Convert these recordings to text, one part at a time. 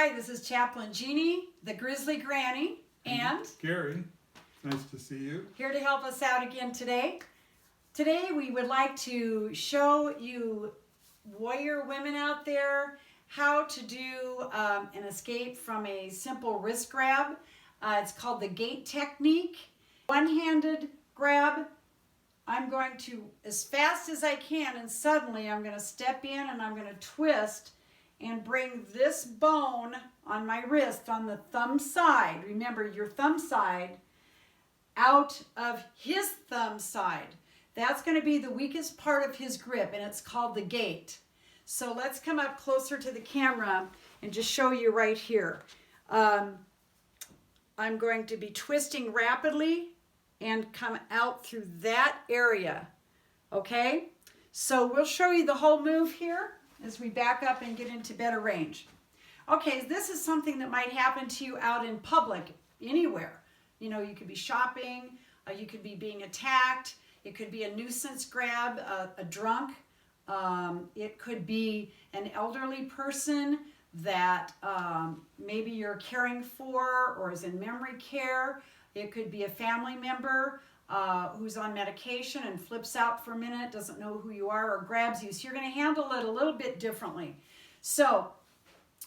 Hi, this is Chaplain Jeannie, the Grizzly Granny, and Gary. Nice to see you. Here to help us out again today. Today we would like to show you warrior women out there how to do an escape from a simple wrist grab. It's called the gate technique. One-handed grab. I'm going to, as fast as I can, and suddenly I'm going to step in and I'm going to twist and bring this bone on my wrist on the thumb side. Remember, your thumb side out of his thumb side. That's going to be the weakest part of his grip, and it's called the gate. So let's come up closer to the camera and just show you right here. I'm going to be twisting rapidly and come out through that area. Okay? So we'll show you the whole move here as we back up and get into better range. Okay, this is something that might happen to you out in public, anywhere. You know, you could be shopping, you could be being attacked, it could be a nuisance grab, a drunk, it could be an elderly person that maybe you're caring for or is in memory care. It could be a family member who's on medication and flips out for a minute, doesn't know who you are, or grabs you. So you're going to handle it a little bit differently. So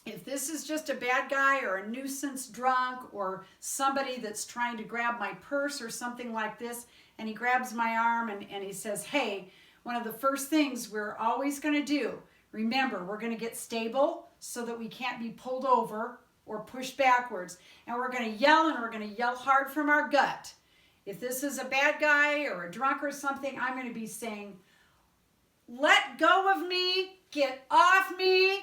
if this is just a bad guy or a nuisance drunk or somebody that's trying to grab my purse or something like this, and he grabs my arm and he says, hey, one of the first things we're always going to do, remember, we're going to get stable so that we can't be pulled over or pushed backwards. And we're going to yell, and we're going to yell hard from our gut. If this is a bad guy or a drunk or something, I'm going to be saying, let go of me, get off me,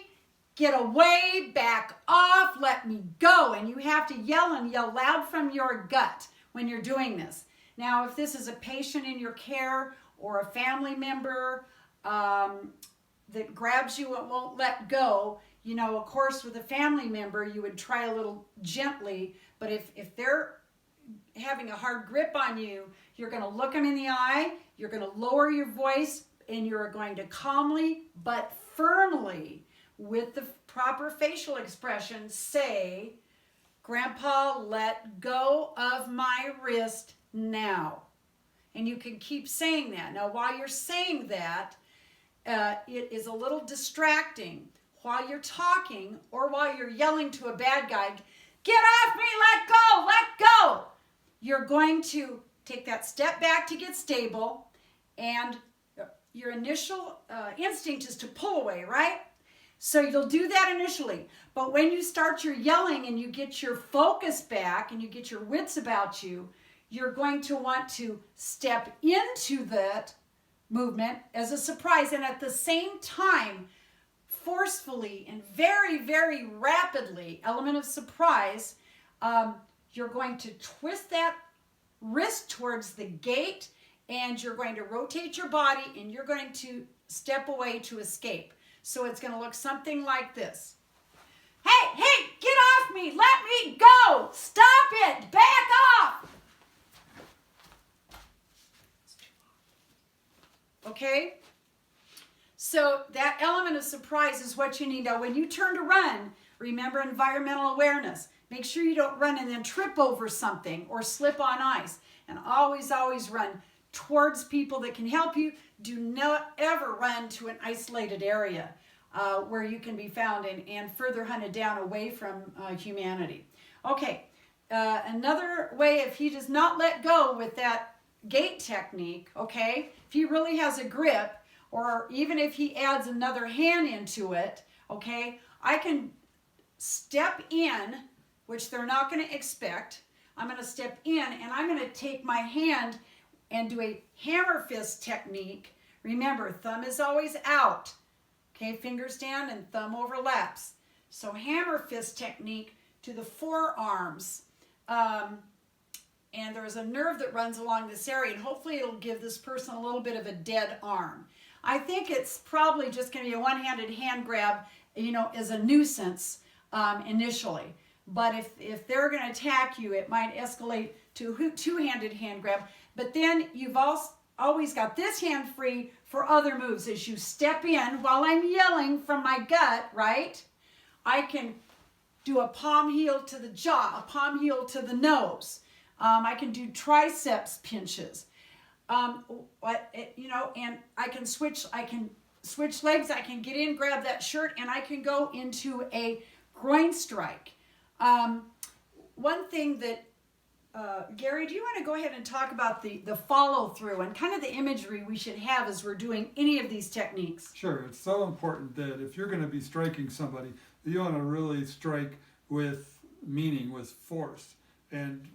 get away, back off, let me go. And you have to yell and yell loud from your gut when you're doing this. Now, if this is a patient in your care or a family member that grabs you and won't let go, you know, of course, with a family member, you would try a little gently. But if they're having a hard grip on you, you're going to look them in the eye, you're going to lower your voice, and you're going to calmly but firmly, with the proper facial expression, say, Grandpa, let go of my wrist now. And you can keep saying that. Now, while you're saying that, it is a little distracting. While you're talking or while you're yelling to a bad guy, get off me, let go, let go. You're going to take that step back to get stable, and your initial instinct is to pull away, right? So you'll do that initially. But when you start your yelling and you get your focus back and you get your wits about you, you're going to want to step into that movement as a surprise, and at the same time, forcefully and very, very rapidly, element of surprise, you're going to twist that wrist towards the gate, and you're going to rotate your body, and you're going to step away to escape. So it's going to look something like this. Hey, get off me, let me go, stop it, back off. Okay? So that element of surprise is what you need. Now, when you turn to run, remember environmental awareness. Make sure you don't run and then trip over something or slip on ice. And always, always run towards people that can help you. Do not ever run to an isolated area where you can be found and further hunted down away from humanity. Okay, another way, if he does not let go with that gate technique, okay, if he really has a grip, or even if he adds another hand into it, okay, I can step in, which they're not going to expect. I'm going to step in, and I'm going to take my hand and do a hammer fist technique. Remember, thumb is always out. Okay, fingers down and thumb overlaps. So hammer fist technique to the forearms. And there's a nerve that runs along this area, and hopefully it'll give this person a little bit of a dead arm. I think it's probably just going to be a one-handed hand grab, you know, as a nuisance initially. But if they're going to attack you, it might escalate to a two-handed hand grab. But then you've always got this hand free for other moves. As you step in, while I'm yelling from my gut, right, I can do a palm heel to the jaw, a palm heel to the nose. I can do triceps pinches. And I can switch legs. I can get in, grab that shirt, and I can go into a groin strike. One thing that, Gary, do you want to go ahead and talk about the follow through and kind of the imagery we should have as we're doing any of these techniques? Sure, it's so important that if you're going to be striking somebody, you want to really strike with meaning, with force. And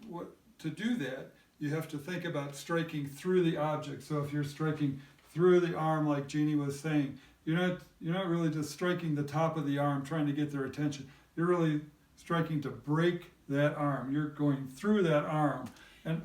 to do that, you have to think about striking through the object. So if you're striking through the arm, like Jeannie was saying, you're not really just striking the top of the arm trying to get their attention. You're really striking to break that arm. You're going through that arm, and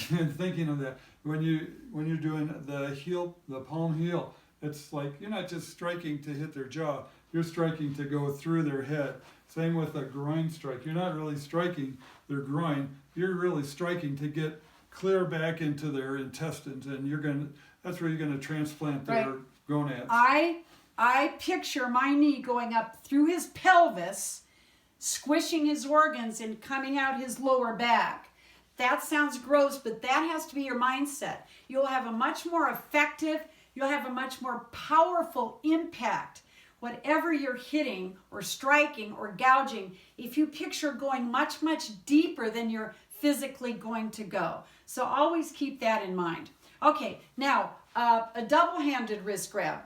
and thinking of that when you're doing the palm heel. It's like you're not just striking to hit their jaw. You're striking to go through their head. Same with a groin strike. You're not really striking their groin. You're really striking to get clear back into their intestines, and that's where you're going to transplant their gonads. I picture my knee going up through his pelvis, squishing his organs and coming out his lower back. That sounds gross, but that has to be your mindset. You'll have a much more effective, you'll have a much more powerful impact. Whatever you're hitting or striking or gouging, if you picture going much, much deeper than you're physically going to go. So always keep that in mind. Okay, now a double-handed wrist grab.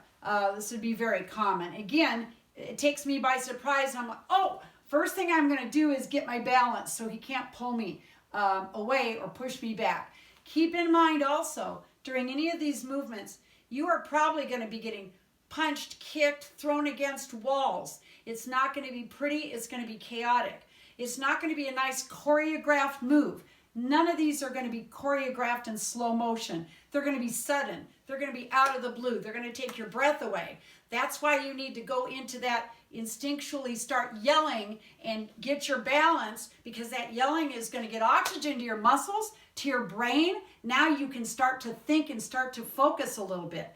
This would be very common. Again, it takes me by surprise. I'm like, oh, first thing I'm going to do is get my balance so he can't pull me away or push me back. Keep in mind also, during any of these movements, you are probably going to be getting punched, kicked, thrown against walls. It's not going to be pretty. It's going to be chaotic. It's not going to be a nice choreographed move. None of these are going to be choreographed in slow motion. They're going to be sudden. They're going to be out of the blue. They're going to take your breath away. That's why you need to go into that instinctually, start yelling and get your balance, because that yelling is going to get oxygen to your muscles, to your brain. Now you can start to think and start to focus a little bit.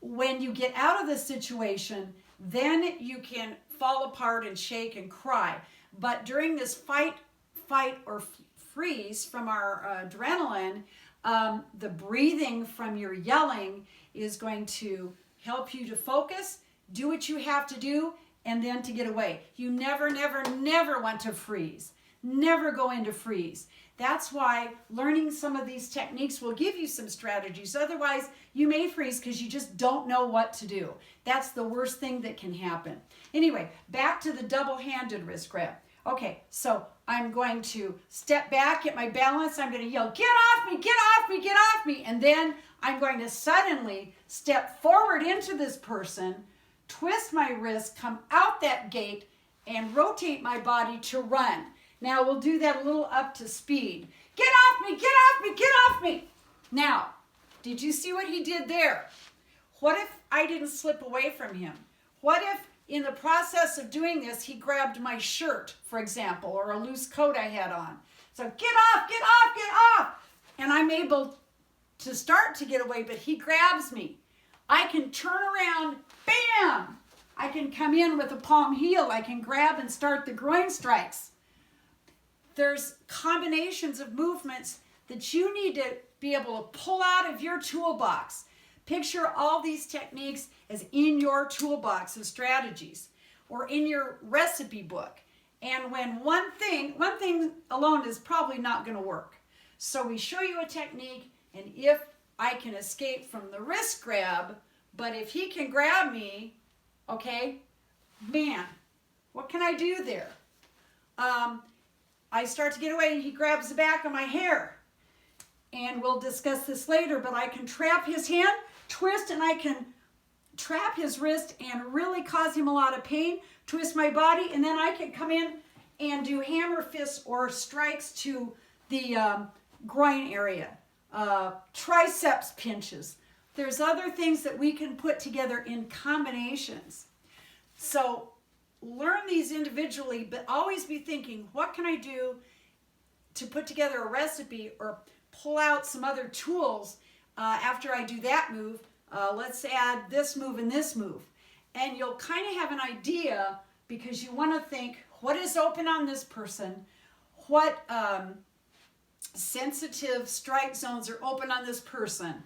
When you get out of the situation, then you can fall apart and shake and cry. But during this fight or freeze from our adrenaline, the breathing from your yelling is going to help you to focus, do what you have to do, and then to get away. You never, never, never want to freeze. Never go into freeze. That's why learning some of these techniques will give you some strategies. Otherwise, you may freeze because you just don't know what to do. That's the worst thing that can happen. Anyway, back to the double-handed wrist grab. Okay, so I'm going to step back, get my balance. I'm going to yell, get off me, get off me, get off me. And then I'm going to suddenly step forward into this person, twist my wrist, come out that gate, and rotate my body to run. Now we'll do that a little up to speed. Get off me, get off me, get off me. Now, did you see what he did there? What if I didn't slip away from him? What if in the process of doing this, he grabbed my shirt, for example, or a loose coat I had on? So get off, get off, get off. And I'm able to start to get away, but he grabs me. I can turn around, bam! I can come in with a palm heel. I can grab and start the groin strikes. There's combinations of movements that you need to be able to pull out of your toolbox. Picture all these techniques as in your toolbox of strategies or in your recipe book. And when one thing alone is probably not going to work. So we show you a technique, and if I can escape from the wrist grab, but if he can grab me, okay, man, what can I do there? I start to get away and he grabs the back of my hair. And we'll discuss this later, but I can trap his hand, twist, and I can trap his wrist and really cause him a lot of pain, twist my body, and then I can come in and do hammer fists or strikes to the groin area, triceps pinches. There's other things that we can put together in combinations. So learn these individually, but always be thinking, what can I do to put together a recipe or pull out some other tools after I do that move? Let's add this move and this move. And you'll kind of have an idea because you want to think what is open on this person, what sensitive strike zones are open on this person.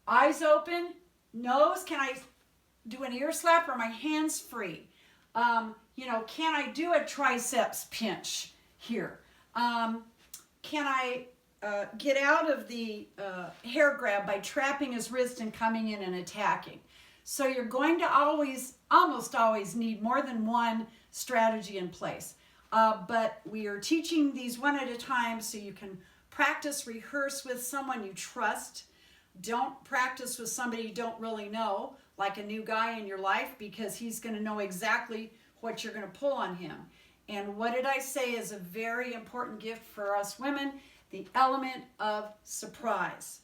Eyes open, nose, can I do an ear slap or my hands free? Can I do a triceps pinch here? Can I get out of the hair grab by trapping his wrist and coming in and attacking? So you're going to almost always need more than one strategy in place. But we are teaching these one at a time so you can practice, rehearse with someone you trust. Don't practice with somebody you don't really know, like a new guy in your life, because he's going to know exactly what you're going to pull on him. And what did I say is a very important gift for us women? The element of surprise,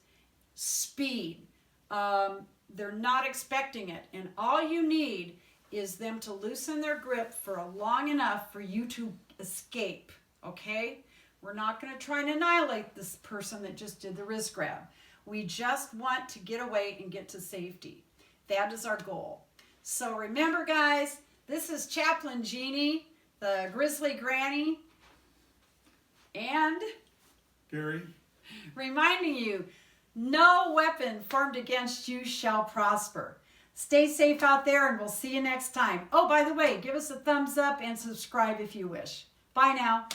speed. They're not expecting it. And all you need is them to loosen their grip for long enough for you to escape, okay? We're not going to try and annihilate this person that just did the wrist grab. We just want to get away and get to safety. That is our goal. So remember, guys, this is Chaplain Jeannie, the Grizzly Granny, and Gary, reminding you, no weapon formed against you shall prosper. Stay safe out there, and we'll see you next time. Oh, by the way, give us a thumbs up and subscribe if you wish. Bye now.